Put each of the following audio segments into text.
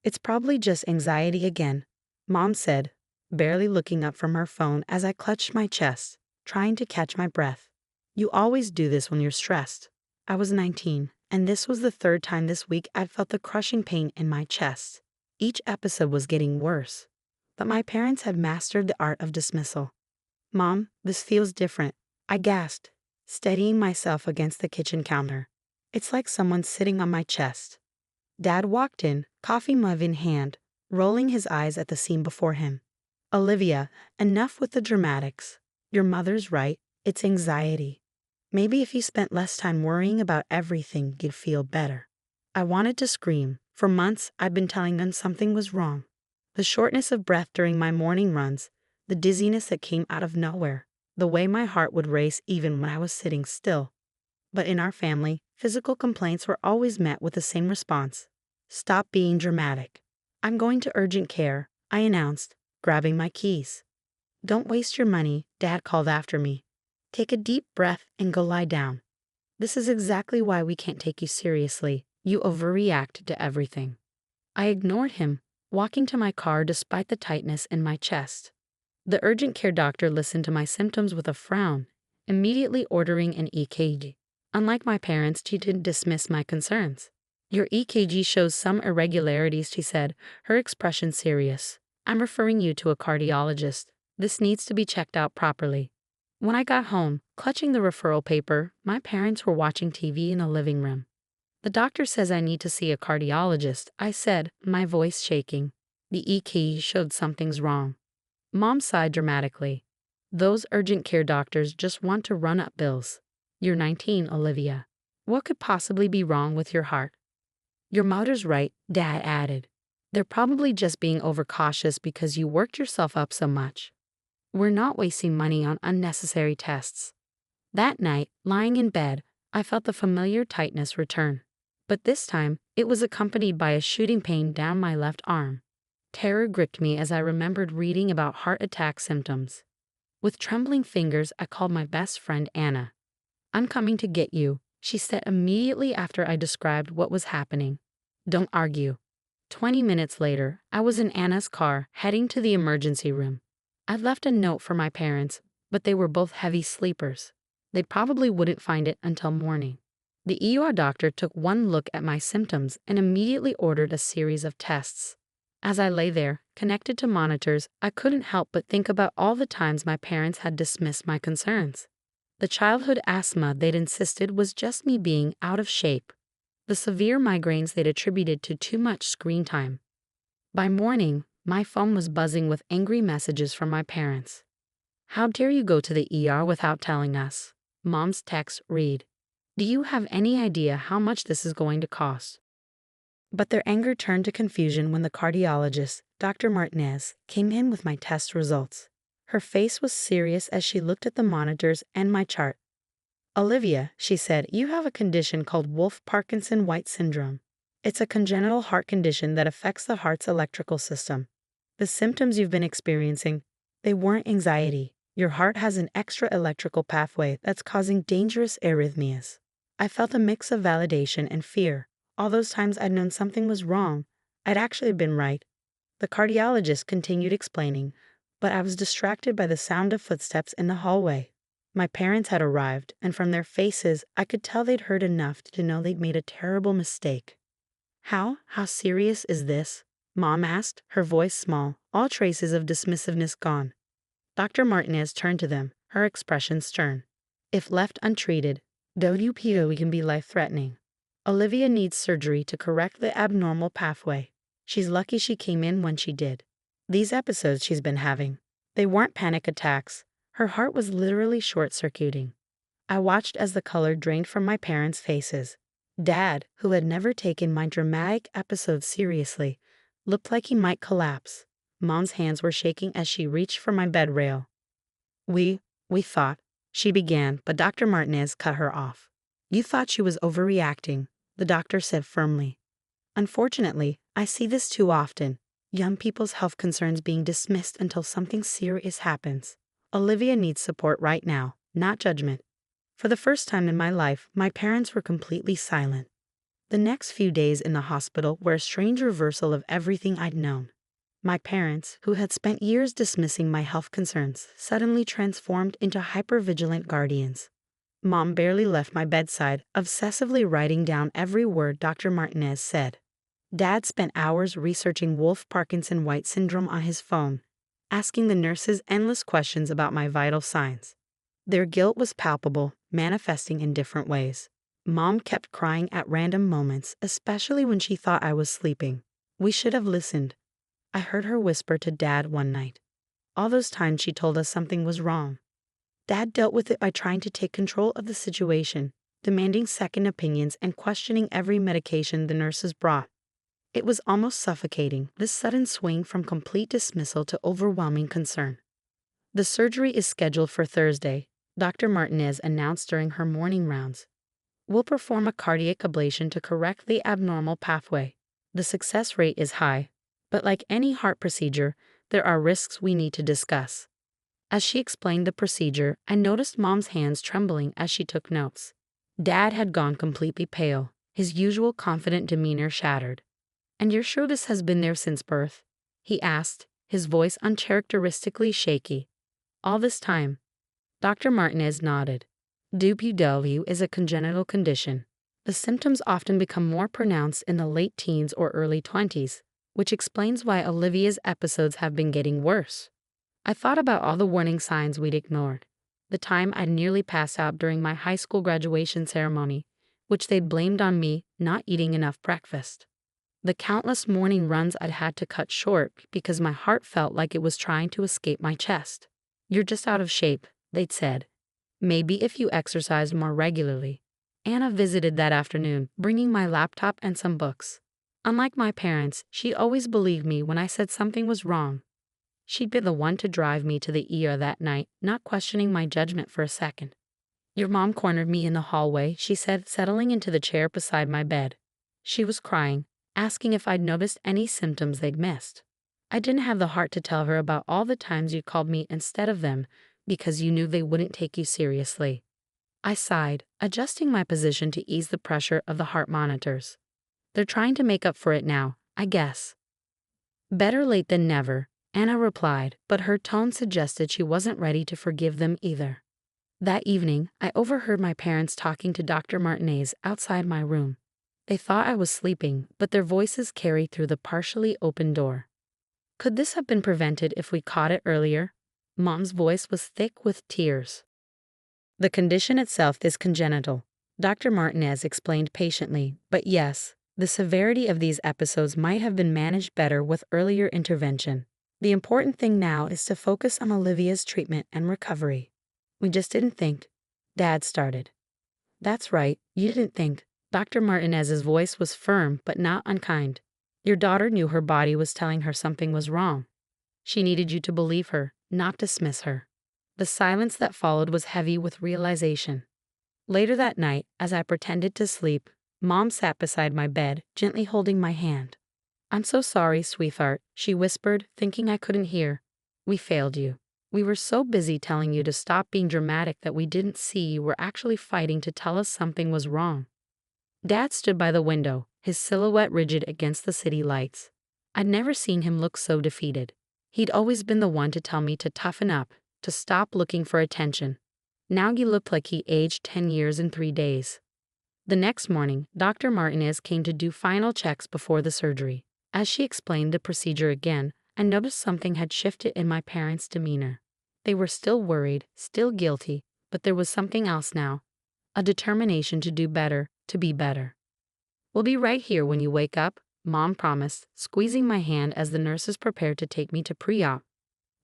It's probably just anxiety again, Mom said, barely looking up from her phone as I clutched my chest, trying to catch my breath. You always do this when you're stressed. I was 19, and this was the third time this week I'd felt the crushing pain in my chest. Each episode was getting worse, but my parents had mastered the art of dismissal. Mom, this feels different, I gasped, steadying myself against the kitchen counter. It's like someone's sitting on my chest. Dad walked in, coffee mug in hand, rolling his eyes at the scene before him. Olivia, enough with the dramatics. Your mother's right, it's anxiety. Maybe if you spent less time worrying about everything, you'd feel better. I wanted to scream. For months, I'd been telling them something was wrong. The shortness of breath during my morning runs, the dizziness that came out of nowhere, the way my heart would race even when I was sitting still. But in our family, physical complaints were always met with the same response. Stop being dramatic. I'm going to urgent care, I announced, grabbing my keys. Don't waste your money, Dad called after me. Take a deep breath and go lie down. This is exactly why we can't take you seriously. You overreact to everything. I ignored him, walking to my car despite the tightness in my chest. The urgent care doctor listened to my symptoms with a frown, immediately ordering an EKG. Unlike my parents, she didn't dismiss my concerns. Your EKG shows some irregularities, she said, her expression serious. I'm referring you to a cardiologist. This needs to be checked out properly. When I got home, clutching the referral paper, my parents were watching TV in the living room. The doctor says I need to see a cardiologist, I said, my voice shaking. The EKG showed something's wrong. Mom sighed dramatically. Those urgent care doctors just want to run up bills. You're 19, Olivia. What could possibly be wrong with your heart? Your mother's right, Dad added. They're probably just being overcautious because you worked yourself up so much. We're not wasting money on unnecessary tests. That night, lying in bed, I felt the familiar tightness return. But this time, it was accompanied by a shooting pain down my left arm. Terror gripped me as I remembered reading about heart attack symptoms. With trembling fingers, I called my best friend Anna. I'm coming to get you, she said immediately after I described what was happening. Don't argue. 20 minutes later, I was in Anna's car, heading to the emergency room. I'd left a note for my parents, but they were both heavy sleepers. They probably wouldn't find it until morning. The ER doctor took one look at my symptoms and immediately ordered a series of tests. As I lay there, connected to monitors, I couldn't help but think about all the times my parents had dismissed my concerns. The childhood asthma they'd insisted was just me being out of shape. The severe migraines they'd attributed to too much screen time. By morning, my phone was buzzing with angry messages from my parents. How dare you go to the ER without telling us? Mom's text read. Do you have any idea how much this is going to cost? But their anger turned to confusion when the cardiologist, Dr. Martinez, came in with my test results. Her face was serious as she looked at the monitors and my chart. Olivia, she said, you have a condition called Wolff-Parkinson-White syndrome. It's a congenital heart condition that affects the heart's electrical system. The symptoms you've been experiencing, they weren't anxiety. Your heart has an extra electrical pathway that's causing dangerous arrhythmias. I felt a mix of validation and fear. All those times I'd known something was wrong, I'd actually been right. The cardiologist continued explaining, but I was distracted by the sound of footsteps in the hallway. My parents had arrived, and from their faces, I could tell they'd heard enough to know they'd made a terrible mistake. How serious is this? Mom asked, her voice small, all traces of dismissiveness gone. Dr. Martinez turned to them, her expression stern. If left untreated, WPO can be life-threatening. Olivia needs surgery to correct the abnormal pathway. She's lucky she came in when she did. These episodes she's been having, they weren't panic attacks. Her heart was literally short-circuiting. I watched as the color drained from my parents' faces. Dad, who had never taken my dramatic episodes seriously, looked like he might collapse. Mom's hands were shaking as she reached for my bed rail. We thought, she began, but Dr. Martinez cut her off. You thought she was overreacting, the doctor said firmly. Unfortunately, I see this too often. Young people's health concerns being dismissed until something serious happens. Olivia needs support right now, not judgment. For the first time in my life, my parents were completely silent. The next few days in the hospital were a strange reversal of everything I'd known. My parents, who had spent years dismissing my health concerns, suddenly transformed into hypervigilant guardians. Mom barely left my bedside, obsessively writing down every word Dr. Martinez said. Dad spent hours researching Wolff-Parkinson-White syndrome on his phone, asking the nurses endless questions about my vital signs. Their guilt was palpable, manifesting in different ways. Mom kept crying at random moments, especially when she thought I was sleeping. "We should have listened," I heard her whisper to Dad one night. All those times she told us something was wrong. Dad dealt with it by trying to take control of the situation, demanding second opinions and questioning every medication the nurses brought. It was almost suffocating, this sudden swing from complete dismissal to overwhelming concern. "The surgery is scheduled for Thursday," Dr. Martinez announced during her morning rounds. "We'll perform a cardiac ablation to correct the abnormal pathway. The success rate is high, but like any heart procedure, there are risks we need to discuss." As she explained the procedure, I noticed Mom's hands trembling as she took notes. Dad had gone completely pale, his usual confident demeanor shattered. "And you're sure this has been there since birth?" he asked, his voice uncharacteristically shaky. "All this time?" Dr. Martinez nodded. DUPW is a congenital condition. The symptoms often become more pronounced in the late teens or early 20s, which explains why Olivia's episodes have been getting worse. I thought about all the warning signs we'd ignored. The time I'd nearly passed out during my high school graduation ceremony, which they'd blamed on me not eating enough breakfast. The countless morning runs I'd had to cut short because my heart felt like it was trying to escape my chest. "You're just out of shape," they'd said. "Maybe if you exercised more regularly." Anna visited that afternoon, bringing my laptop and some books. Unlike my parents, she always believed me when I said something was wrong. She'd be the one to drive me to the ER that night, not questioning my judgment for a second. "Your mom cornered me in the hallway," she said, settling into the chair beside my bed. She was crying, asking if I'd noticed any symptoms they'd missed. I didn't have the heart to tell her about all the times you called me instead of them because you knew they wouldn't take you seriously. I sighed, adjusting my position to ease the pressure of the heart monitors. "They're trying to make up for it now, I guess." "Better late than never," Anna replied, but her tone suggested she wasn't ready to forgive them either. That evening, I overheard my parents talking to Dr. Martinez outside my room. They thought I was sleeping, but their voices carried through the partially open door. "Could this have been prevented if we caught it earlier?" Mom's voice was thick with tears. "The condition itself is congenital," Dr. Martinez explained patiently, "but yes, the severity of these episodes might have been managed better with earlier intervention. The important thing now is to focus on Olivia's treatment and recovery." "We just didn't think," Dad started. "That's right, you didn't think." Dr. Martinez's voice was firm but not unkind. "Your daughter knew her body was telling her something was wrong. She needed you to believe her, not dismiss her." The silence that followed was heavy with realization. Later that night, as I pretended to sleep, Mom sat beside my bed, gently holding my hand. "I'm so sorry, sweetheart," she whispered, thinking I couldn't hear. "We failed you. We were so busy telling you to stop being dramatic that we didn't see you were actually fighting to tell us something was wrong." Dad stood by the window, his silhouette rigid against the city lights. I'd never seen him look so defeated. He'd always been the one to tell me to toughen up, to stop looking for attention. Now he looked like he aged 10 years in 3 days. The next morning, Dr. Martinez came to do final checks before the surgery. As she explained the procedure again, I noticed something had shifted in my parents' demeanor. They were still worried, still guilty, but there was something else now. A determination to do better, to be better. "We'll be right here when you wake up," Mom promised, squeezing my hand as the nurses prepared to take me to pre-op.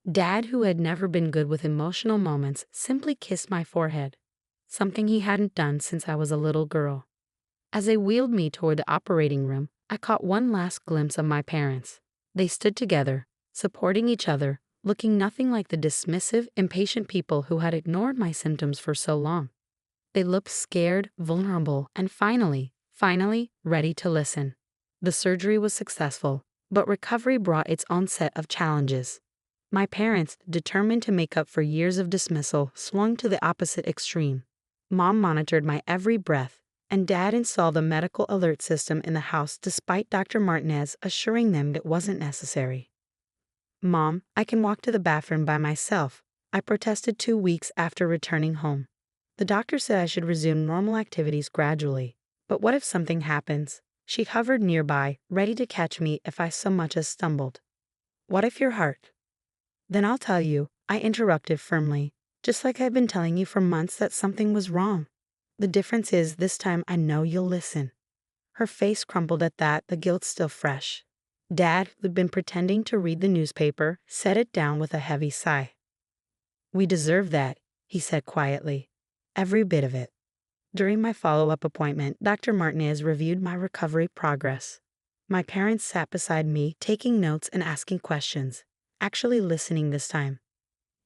Dad, who had never been good with emotional moments, simply kissed my forehead, something he hadn't done since I was a little girl. As they wheeled me toward the operating room, I caught one last glimpse of my parents. They stood together, supporting each other, looking nothing like the dismissive, impatient people who had ignored my symptoms for so long. They looked scared, vulnerable, and finally, ready to listen. The surgery was successful, but recovery brought its own set of challenges. My parents, determined to make up for years of dismissal, swung to the opposite extreme. Mom monitored my every breath, and Dad installed a medical alert system in the house despite Dr. Martinez assuring them it wasn't necessary. "Mom, I can walk to the bathroom by myself," I protested 2 weeks after returning home. The doctor said I should resume normal activities gradually. But what if something happens? She hovered nearby, ready to catch me if I so much as stumbled. "What if your heart?" "Then I'll tell you," I interrupted firmly, "just like I've been telling you for months that something was wrong. The difference is this time I know you'll listen." Her face crumpled at that, the guilt still fresh. Dad, who'd been pretending to read the newspaper, set it down with a heavy sigh. "We deserve that," he said quietly. "Every bit of it." During my follow-up appointment, Dr. Martinez reviewed my recovery progress. My parents sat beside me, taking notes and asking questions, actually listening this time.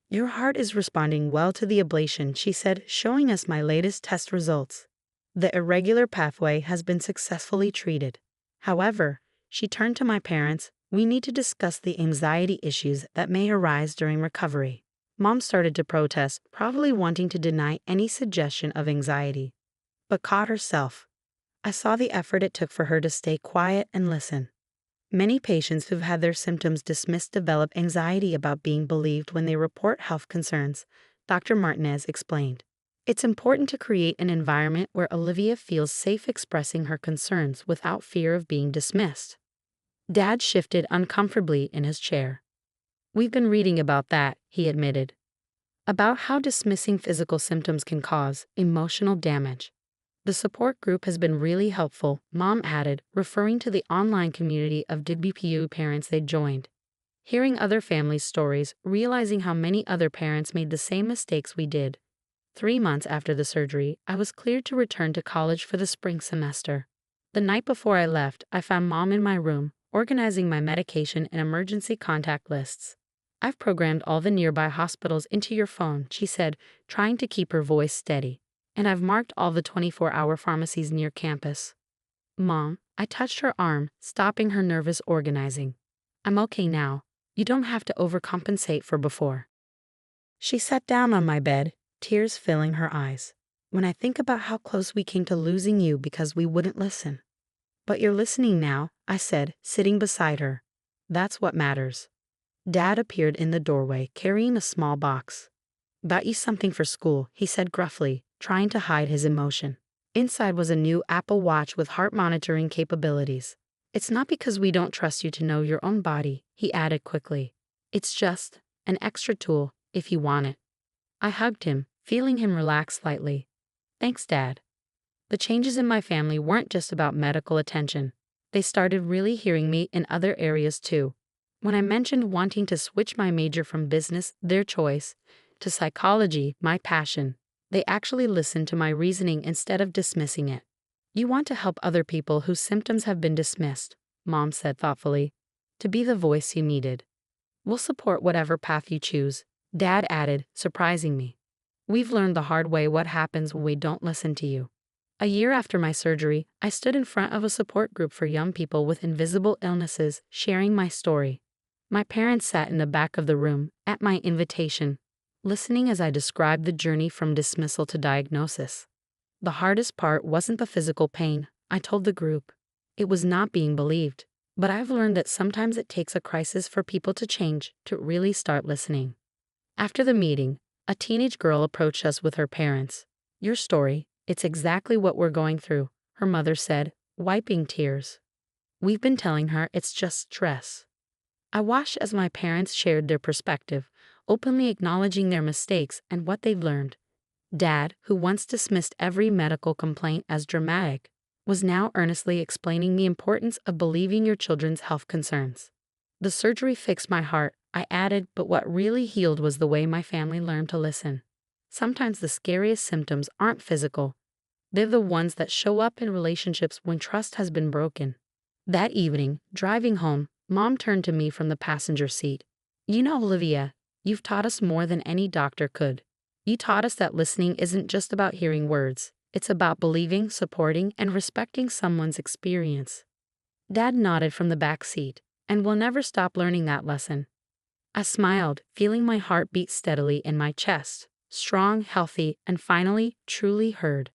"Your heart is responding well to the ablation," she said, showing us my latest test results. "The irregular pathway has been successfully treated. However," she turned to my parents, "we need to discuss the anxiety issues that may arise during recovery." Mom started to protest, probably wanting to deny any suggestion of anxiety, but caught herself. I saw the effort it took for her to stay quiet and listen. Many patients who've had their symptoms dismissed develop anxiety about being believed when they report health concerns, Dr. Martinez explained. "It's important to create an environment where Olivia feels safe expressing her concerns without fear of being dismissed." Dad shifted uncomfortably in his chair. "We've been reading about that," he admitted. "About how dismissing physical symptoms can cause emotional damage. The support group has been really helpful," Mom added, referring to the online community of DBPU parents they joined. Hearing other families' stories, realizing how many other parents made the same mistakes we did. 3 months after the surgery, I was cleared to return to college for the spring semester. The night before I left, I found Mom in my room, organizing my medication and emergency contact lists. "I've programmed all the nearby hospitals into your phone," she said, trying to keep her voice steady. "And I've marked all the 24-hour pharmacies near campus." "Mom," I touched her arm, stopping her nervous organizing. "I'm okay now. You don't have to overcompensate for before." She sat down on my bed, tears filling her eyes. "When I think about how close we came to losing you because we wouldn't listen." "But you're listening now," I said, sitting beside her. "That's what matters." Dad appeared in the doorway, carrying a small box. "Got you something for school," he said gruffly, trying to hide his emotion. Inside was a new Apple Watch with heart monitoring capabilities. "It's not because we don't trust you to know your own body," he added quickly. "It's just an extra tool, if you want it." I hugged him, feeling him relax slightly. "Thanks, Dad." The changes in my family weren't just about medical attention. They started really hearing me in other areas too. When I mentioned wanting to switch my major from business, their choice, to psychology, my passion, they actually listened to my reasoning instead of dismissing it. "You want to help other people whose symptoms have been dismissed," Mom said thoughtfully, "to be the voice you needed. We'll support whatever path you choose," Dad added, surprising me. "We've learned the hard way what happens when we don't listen to you." A year after my surgery, I stood in front of a support group for young people with invisible illnesses, sharing my story. My parents sat in the back of the room, at my invitation, listening as I described the journey from dismissal to diagnosis. "The hardest part wasn't the physical pain," I told the group. "It was not being believed. But I've learned that sometimes it takes a crisis for people to change, to really start listening." After the meeting, a teenage girl approached us with her parents. "Your story, it's exactly what we're going through," her mother said, wiping tears. "We've been telling her it's just stress." I watched as my parents shared their perspective, openly acknowledging their mistakes and what they've learned. Dad, who once dismissed every medical complaint as dramatic, was now earnestly explaining the importance of believing your children's health concerns. "The surgery fixed my heart," I added, "but what really healed was the way my family learned to listen." Sometimes the scariest symptoms aren't physical. They're the ones that show up in relationships when trust has been broken. That evening, driving home, Mom turned to me from the passenger seat. "You know, Olivia, you've taught us more than any doctor could. You taught us that listening isn't just about hearing words. It's about believing, supporting, and respecting someone's experience." Dad nodded from the back seat, "And we'll never stop learning that lesson." I smiled, feeling my heart beat steadily in my chest, strong, healthy, and finally, truly heard.